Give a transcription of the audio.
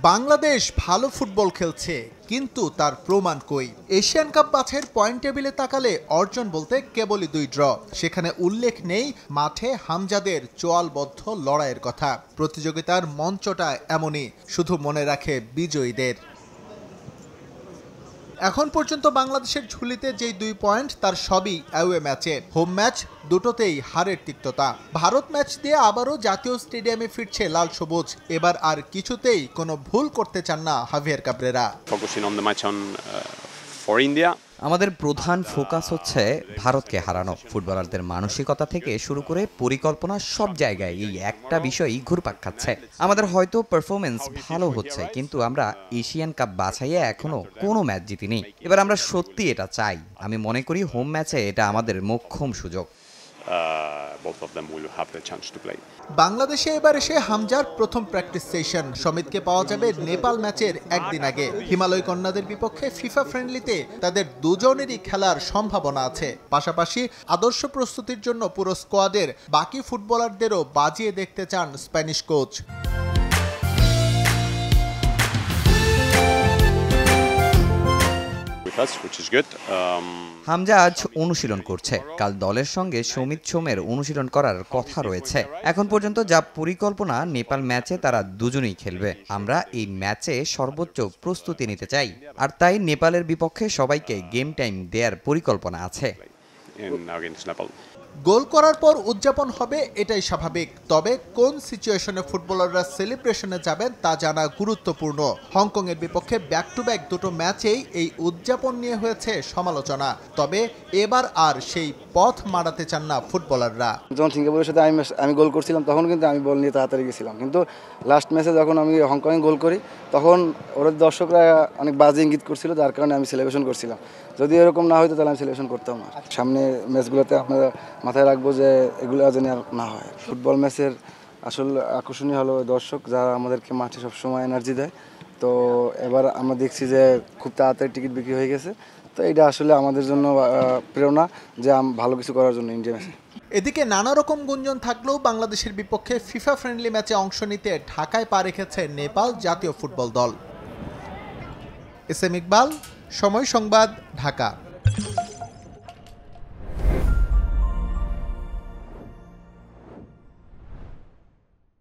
বাংলাদেশ ভালো ফুটবল খেলছে, কিন্তু তার প্রমাণ কই? এশিয়ান কাপ বাছাইয়ের পয়েন্ট টেবিলে তাকালে অর্জন বলতে কেবলই 2 ড্র। সেখানে উল্লেখ নেই মাঠে হামজাদের চোয়ালবদ্ধ লড়াইয়ের কথা। প্রতিযোগিতার মঞ্চটা এমনই, শুধু মনে রাখে বিজয়ীদের। এখন পর্যন্ত বাংলাদেশের ঝুলিতে যেই 2 পয়েন্ট, তার সবই অ্যাওয়ে ম্যাচে। হোম ম্যাচ দুটোতেই হারের তিক্ততা। ভারত ম্যাচ দিয়ে আবারও জাতীয় স্টেডিয়ামে ফিরছে লাল সবুজ। এবার আর কিছুতেই কোনো ভুল করতে চান না হাভিয়ার কাবরেরা। আমাদের প্রধান ফোকাস হচ্ছে ভারতকে হারানো। ফুটবলারদের মানসিকতা থেকে শুরু করে পরিকল্পনা সব জায়গায় এই একটা বিষয়ই ঘুরপাক খাচ্ছে। আমাদের হয়তো পারফরমেন্স ভালো হচ্ছে, কিন্তু আমরা এশিয়ান কাপ বাছাইয়ে এখনো কোনো ম্যাচ জিতিনি। এবার আমরা সত্যি এটা চাই। আমি মনে করি হোম ম্যাচে এটা আমাদের মোক্ষম সুযোগ। বাংলাদেশে এবার এসে হামজার প্রথম প্র্যাকটিস সেশন। সমিতকে পাওয়া যাবে নেপাল ম্যাচের একদিন আগে। হিমালয় কন্যাদের বিপক্ষে ফিফা ফ্রেন্ডলিতে তাদের দুজনেরই খেলার সম্ভাবনা আছে। পাশাপাশি আদর্শ প্রস্তুতির জন্য পুরো স্কোয়াডের বাকি ফুটবলারদেরও বাজিয়ে দেখতে চান স্প্যানিশ কোচ। হামজা আজ অনুশীলন করছে। কাল দলের সঙ্গে সমিত সোমের অনুশীলন করার কথা রয়েছে। এখন পর্যন্ত যা পরিকল্পনা, নেপাল ম্যাচে তারা দুজনেই খেলবে। আমরা এই ম্যাচে সর্বোচ্চ প্রস্তুতি নিতে চাই, আর তাই নেপালের বিপক্ষে সবাইকে গেম টাইম দেওয়ার পরিকল্পনা আছে। গোল করার পর উদযাপন হবে, এটাই স্বাভাবিক। তবে কোন সিচুয়েশনে ফুটবলাররা সেলিব্রেশনে যাবেন তা জানা গুরুত্বপূর্ণ। হংকংয়ের বিপক্ষে ব্যাক টু ব্যাক দুটো ম্যাচেই এই উদযাপন নিয়ে হয়েছে সমালোচনা। তবে এবার আর সেই পথ মারাতে চান না ফুটবলাররা। যখন সিঙ্গাপুরের সাথে আমি গোল করছিলাম, তখন কিন্তু আমি বল নিয়ে তাড়াতাড়ি গেছিলাম, কিন্তু লাস্ট ম্যাচে যখন আমি হংকংয়ে গোল করি, তখন ওরা দর্শকরা অনেক বাজে ইঙ্গিত করছিল, যার কারণে আমি সেলিব্রেশন করছিলাম। যদি এরকম না হতো তাহলে আমি সেলিব্রেশন করতাম না। সামনে ম্যাচগুলোতে আপনারা মাথায় রাখবো যে এগুলো যেন না হয়। ফুটবল ম্যাচের আসল আকর্ষণীয় হলো দর্শক, যারা আমাদেরকে মাঠে সবসময় এনার্জি দেয়। তো এবার আমরা দেখছি যে খুব তাড়াতাড়ি টিকিট বিক্রি হয়ে গেছে। তো এটা আসলে আমাদের জন্য প্রেরণা যে ভালো কিছু করার জন্য ইন্ডিয়া ম্যাচে। এদিকে নানা রকম গুঞ্জন থাকলেও বাংলাদেশের বিপক্ষে ফিফা ফ্রেন্ডলি ম্যাচে অংশ নিতে ঢাকায় পা রেখেছে নেপাল জাতীয় ফুটবল দল। এস এম ইকবাল, সময় সংবাদ, ঢাকা।